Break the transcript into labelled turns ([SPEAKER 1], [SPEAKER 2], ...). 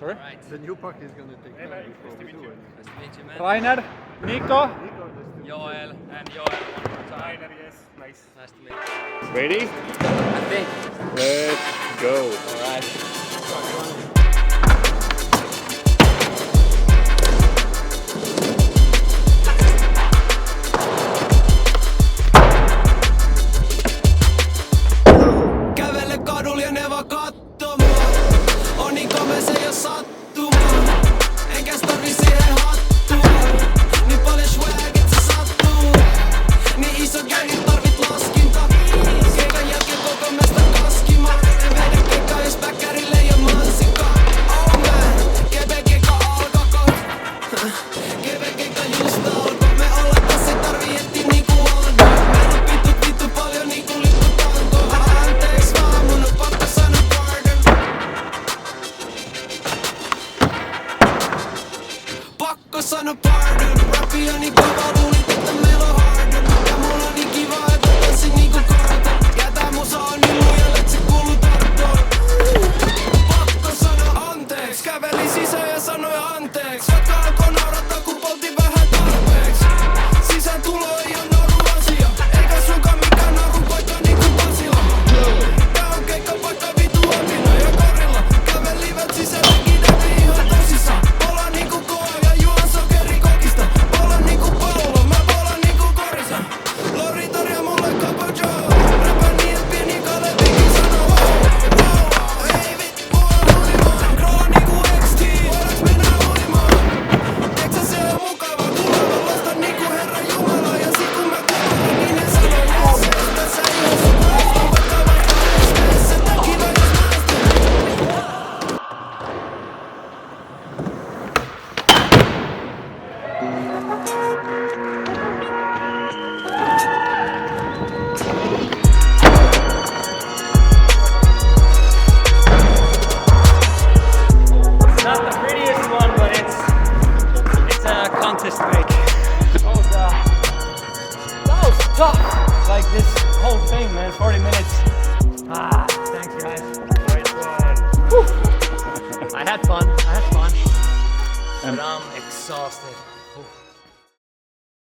[SPEAKER 1] Sorry?
[SPEAKER 2] Right.
[SPEAKER 3] The new puck is gonna take time before we do it.
[SPEAKER 2] Nice to meet you, man.
[SPEAKER 1] Rainer, Nico.
[SPEAKER 2] Joel and Joel one more time.
[SPEAKER 4] Yes, nice.
[SPEAKER 2] Nice to meet you.
[SPEAKER 4] Ready?
[SPEAKER 2] I think.
[SPEAKER 4] Let's go.
[SPEAKER 2] Alright.
[SPEAKER 5] Kävele kadulla ja ne vaan kattoo mua. On niin komea se ei oo sattumaa. Enkä tarvi siihen hattua. Niin paljon swagit se sattuu. Niin iso gängi tarvit laskinta. Keikan jälkeen koko mestä kaskimaan. En vedä keikkaa jos päkkärille ei oo mansikkaa. Oh man, keve keikka alkako. Keve keikka just alko. Me ollaan tässä ei tarvii etsiä niinku Aldo. Meillä on vittu paljon niinku lipputanko. Anteeks vaan mun on pakko sanoa pardon. Pakko sanoa pardon. Rappi on niin kova luulit että meillä on hardon. Ja mulla on niin kiva että tanssin niinku karton. Ja tää musa on niin lujalla et se kuuluu tarttoon. Pakko sanoa anteeks. Kävelin sisään ja sanoi anteeks. Jotka alkoi naurattaa kun poltin vähän tarpeeks. Sisääntulo ei oo nauru asia. Eikä sunkaan mikään nauru paikka niinku Pasila. Tää on keikkapaikka vitu Amina ja Korilla. Kävelivät sisällekin näin ihan tosissaan. Polaan niinku koa ja juon sokerikokista. Polaan niinku pallo, mä polaan niinku korissa. Lori tarjoaa mulle Capo Joe. Räpän niin et pieni Kalevikin sanoo wow. Ei vittu mua huimaa. Groola niinku XT. Voidaanks mennä uimaan? Teeksä se on mukava tuleva. Losta niinku Herran Jumala. Ja sit kun mä kuvaran niin ne sanoo yes. Tässä ei oo sun paikka. Vaikka esteessä. Tää kiva jos naisten.
[SPEAKER 1] Not the prettiest one, but it's a contest break. That was tough. Like this whole thing, man. 40 minutes. Thanks guys.
[SPEAKER 4] Nice one.
[SPEAKER 2] I had fun. But I'm exhausted. Oof.